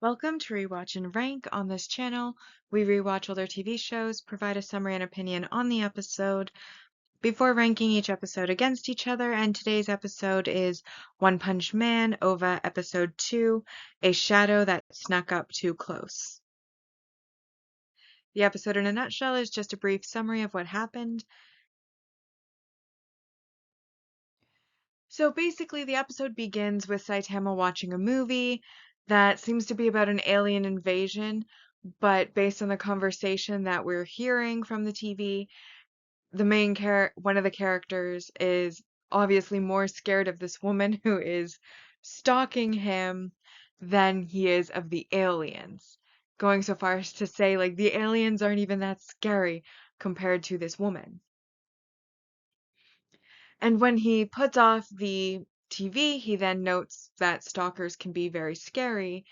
Welcome to Rewatch-and-Rank. On this channel, we rewatch older TV shows, provide a summary and opinion on the episode before ranking each episode against each other, and today's episode is One Punch Man Ova Episode 2, A Shadow That Snuck Up Too Close. The episode in a nutshell is just a brief summary of what happened. So basically, the episode begins with Saitama watching a movie that seems to be about an alien invasion, but based on the conversation that we're hearing from the TV, one of the characters is obviously more scared of this woman who is stalking him than he is of the aliens. Going so far as to say, like, the aliens aren't even that scary compared to this woman. And when he puts off the TV, he then notes that stalkers can be very scary.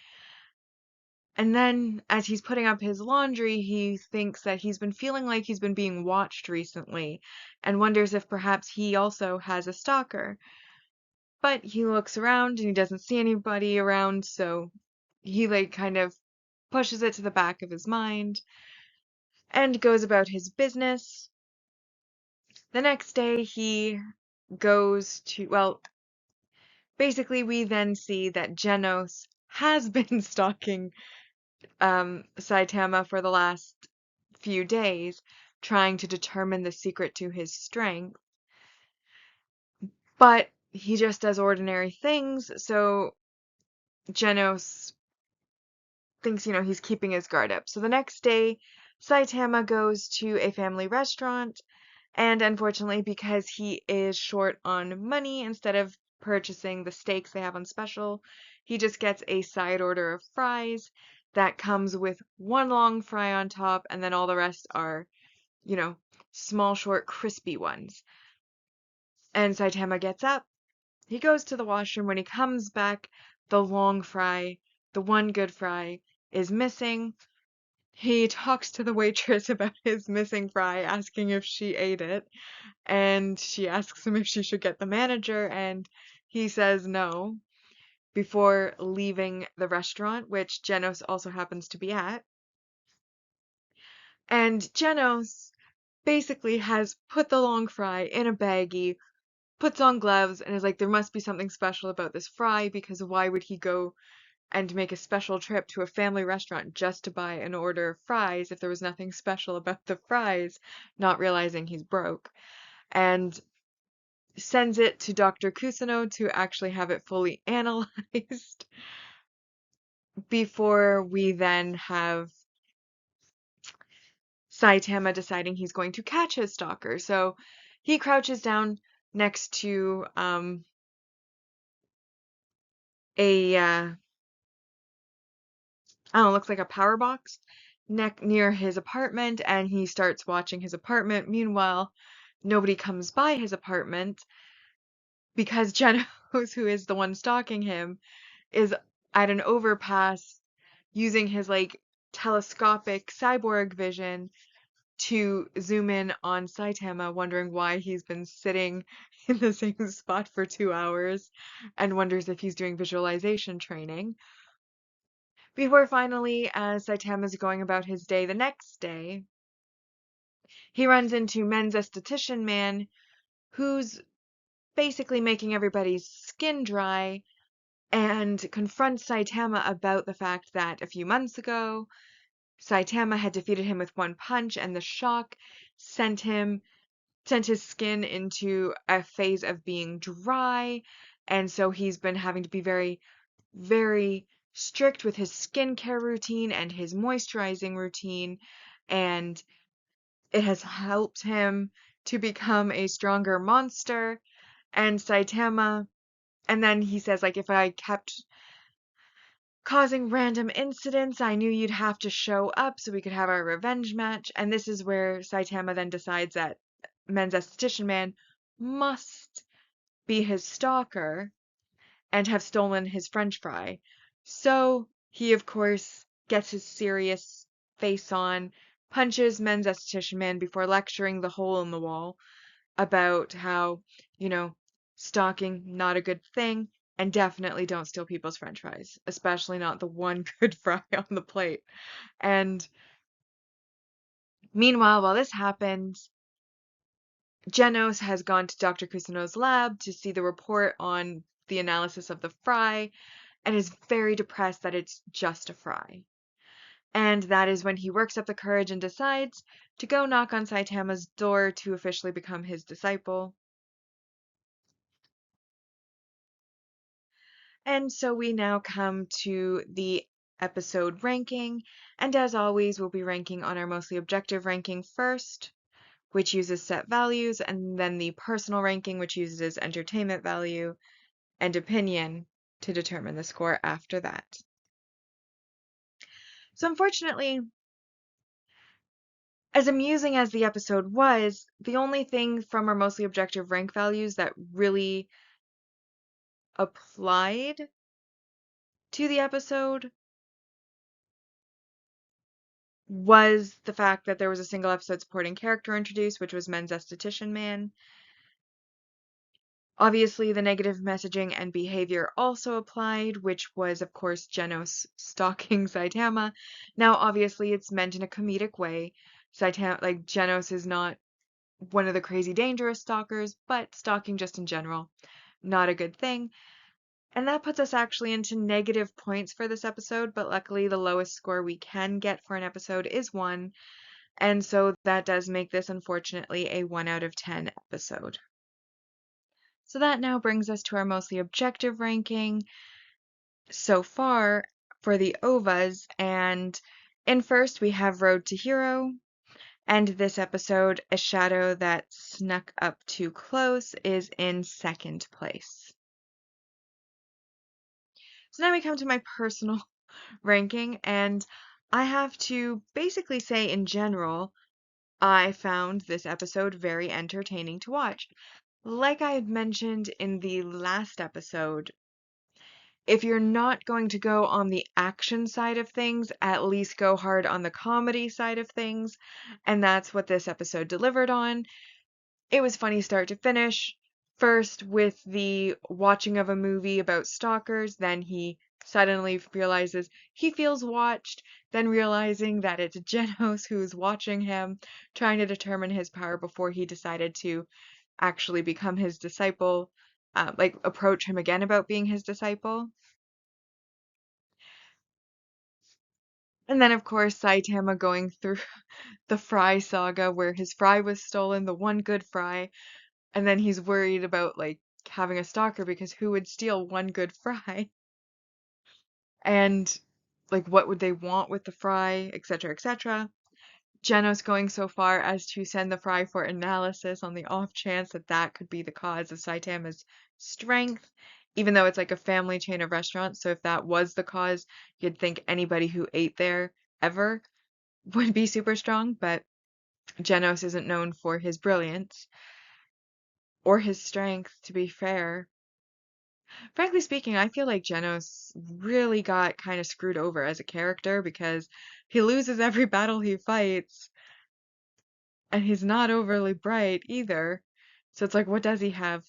And then, as he's putting up his laundry, he thinks that he's been feeling like he's been being watched recently and wonders if perhaps he also has a stalker. But he looks around and he doesn't see anybody around, so he, like, kind of pushes it to the back of his mind and goes about his business. The next day, he goes to, well, basically, we then see that Genos has been stalking Saitama for the last few days, trying to determine the secret to his strength. But he just does ordinary things, so Genos thinks, he's keeping his guard up. So the next day, Saitama goes to a family restaurant, and unfortunately, because he is short on money, instead of purchasing the steaks they have on special, he just gets a side order of fries that comes with one long fry on top, and then all the rest are, small, short, crispy ones. And Saitama gets up, he goes to the washroom. When he comes back, the long fry, the one good fry, is missing. He talks to the waitress about his missing fry, asking if she ate it, and she asks him if she should get the manager, and he says no before leaving the restaurant, which Genos also happens to be at. And Genos basically has put the long fry in a baggie, puts on gloves, and is like, there must be something special about this fry, because why would he go and make a special trip to a family restaurant just to buy an order of fries if there was nothing special about the fries, not realizing he's broke, and sends it to Dr. Kusano to actually have it fully analyzed before we then have Saitama deciding he's going to catch his stalker. So he crouches down next to a I don't know, looks like a power box near his apartment, and he starts watching his apartment. Meanwhile, nobody comes by his apartment because Genos, who is the one stalking him, is at an overpass using his, like, telescopic cyborg vision to zoom in on Saitama, wondering why he's been sitting in the same spot for 2 hours, and wonders if he's doing visualization training. Before finally, as Saitama's going about his day the next day, he runs into Men's Esthetician Man, who's basically making everybody's skin dry, and confronts Saitama about the fact that a few months ago, Saitama had defeated him with one punch, and the shock sent his skin into a phase of being dry, and so he's been having to be very, very strict with his skincare routine and his moisturizing routine, and it has helped him to become a stronger monster. And Saitama, and then he says, like, if I kept causing random incidents, I knew you'd have to show up so we could have our revenge match. And this is where Saitama then decides that Men's Esthetician Man must be his stalker and have stolen his french fry. So he, of course, gets his serious face on, punches Men's Esthetician Man before lecturing the hole in the wall about how, stalking, not a good thing. And definitely don't steal people's french fries, especially not the one good fry on the plate. And meanwhile, while this happens, Genos has gone to Dr. Kusano's lab to see the report on the analysis of the fry and is very depressed that it's just a fry. And that is when he works up the courage and decides to go knock on Saitama's door to officially become his disciple. And so we now come to the episode ranking. And as always, we'll be ranking on our mostly objective ranking first, which uses set values, and then the personal ranking, which uses entertainment value and opinion to determine the score after that. So unfortunately, as amusing as the episode was, the only thing from our mostly objective rank values that really applied to the episode was the fact that there was a single episode supporting character introduced, which was Men's Esthetician Man. Obviously, the negative messaging and behavior also applied, which was, of course, Genos stalking Saitama. Now, obviously, it's meant in a comedic way. Saitama, like, Genos is not one of the crazy dangerous stalkers, but stalking just in general, not a good thing. And that puts us actually into negative points for this episode, but luckily the lowest score we can get for an episode is 1, and so that does make this unfortunately a 1 out of 10 episode. So that now brings us to our mostly objective ranking so far for the OVAs, and in first we have Road to Hero, and this episode, A Shadow That Snuck Up Too Close, is in second place. So now we come to my personal ranking, and I have to basically say in general, I found this episode very entertaining to watch. Like I had mentioned in the last episode, if you're not going to go on the action side of things, at least go hard on the comedy side of things, and that's what this episode delivered on. It was funny start to finish. First with the watching of a movie about stalkers, then he suddenly realizes he feels watched, then realizing that it's Genos who's watching him, trying to determine his power before he decided to actually become his disciple, like approach him again about being his disciple. And then, of course, Saitama going through the Fry saga where his fry was stolen, the one good fry, and then he's worried about like having a stalker because who would steal one good fry? And like what would they want with the fry, etc., etc. Genos going so far as to send the fry for analysis on the off chance that that could be the cause of Saitama's strength, even though it's like a family chain of restaurants. So if that was the cause, you'd think anybody who ate there ever would be super strong, but Genos isn't known for his brilliance or his strength, to be fair. Frankly speaking, I feel like Genos really got kind of screwed over as a character because he loses every battle he fights, and he's not overly bright either. So it's like, what does he have?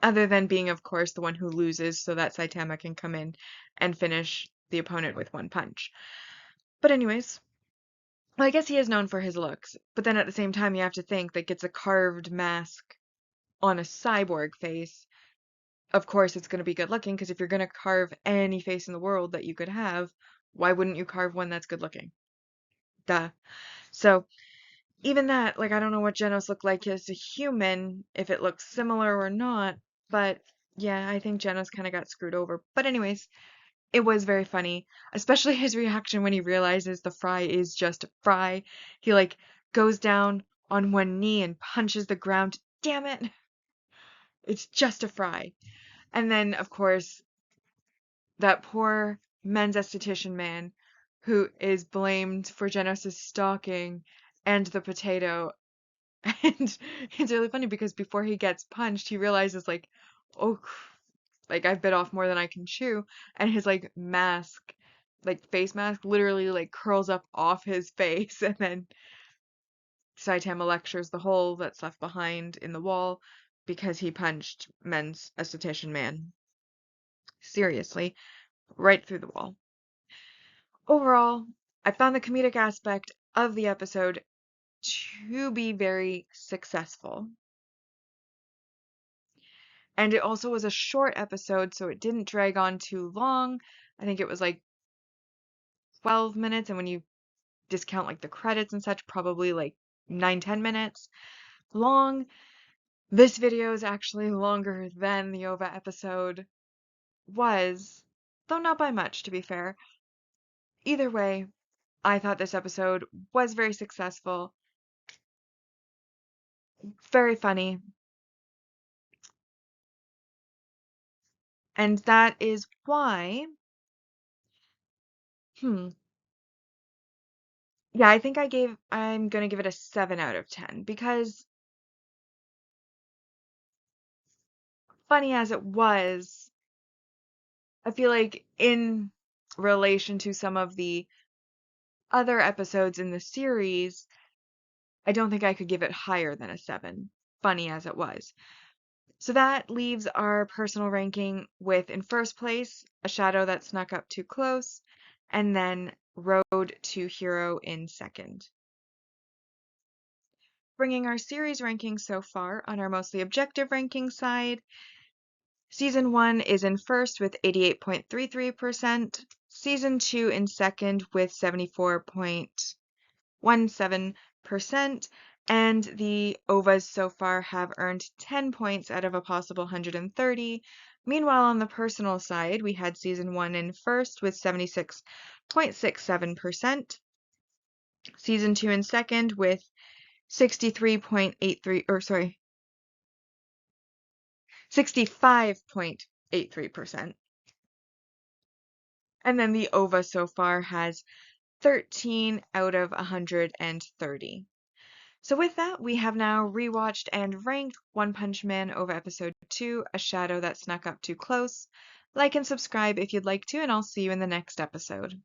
Other than being, of course, the one who loses so that Saitama can come in and finish the opponent with one punch. But anyways, well, I guess he is known for his looks, but then at the same time you have to think that gets a carved mask on a cyborg face. Of course it's going to be good looking because if you're going to carve any face in the world that you could have, why wouldn't you carve one that's good looking? Duh. So even that, like, I don't know what Genos looked like as a human, if it looks similar or not, but yeah, I think Genos kind of got screwed over. But anyways, it was very funny, especially his reaction when he realizes the fry is just a fry. He like goes down on one knee and punches the ground. Damn it! It's just a fry. And then, of course, that poor men's esthetician man who is blamed for Genos' stalking and the potato. And it's really funny because before he gets punched, he realizes like, oh, like I've bit off more than I can chew, and his like mask, like face mask, literally like curls up off his face, and then Saitama lectures the hole that's left behind in the wall because he punched men's esthetician man. Seriously, right through the wall. Overall, I found the comedic aspect of the episode to be very successful. And it also was a short episode, so it didn't drag on too long. I think it was like 12 minutes, and when you discount like the credits and such, probably like 9-10 minutes long. This video is actually longer than the Ova episode was, though not by much, to be fair. Either way, I thought this episode was very successful, very funny, and that is why, hmm, yeah, I think I'm gonna give it a 7 out of 10 because funny as it was, I feel like in relation to some of the other episodes in the series, I don't think I could give it higher than a 7, funny as it was. So that leaves our personal ranking with, in first place, A Shadow That Snuck Up Too Close, and then Road to Hero in second. Bringing our series ranking so far on our mostly objective ranking side, Season 1 is in first with 88.33%, Season 2 in second with 74.17%, and the OVAs so far have earned 10 points out of a possible 130. Meanwhile, on the personal side, we had Season 1 in first with 76.67%, Season 2 in second with 65.83%. And then the OVA so far has 13 out of 130. So with that, we have now rewatched and ranked One Punch Man Ova Episode 2, A Shadow That Snuck Up Too Close. Like and subscribe if you'd like to, and I'll see you in the next episode.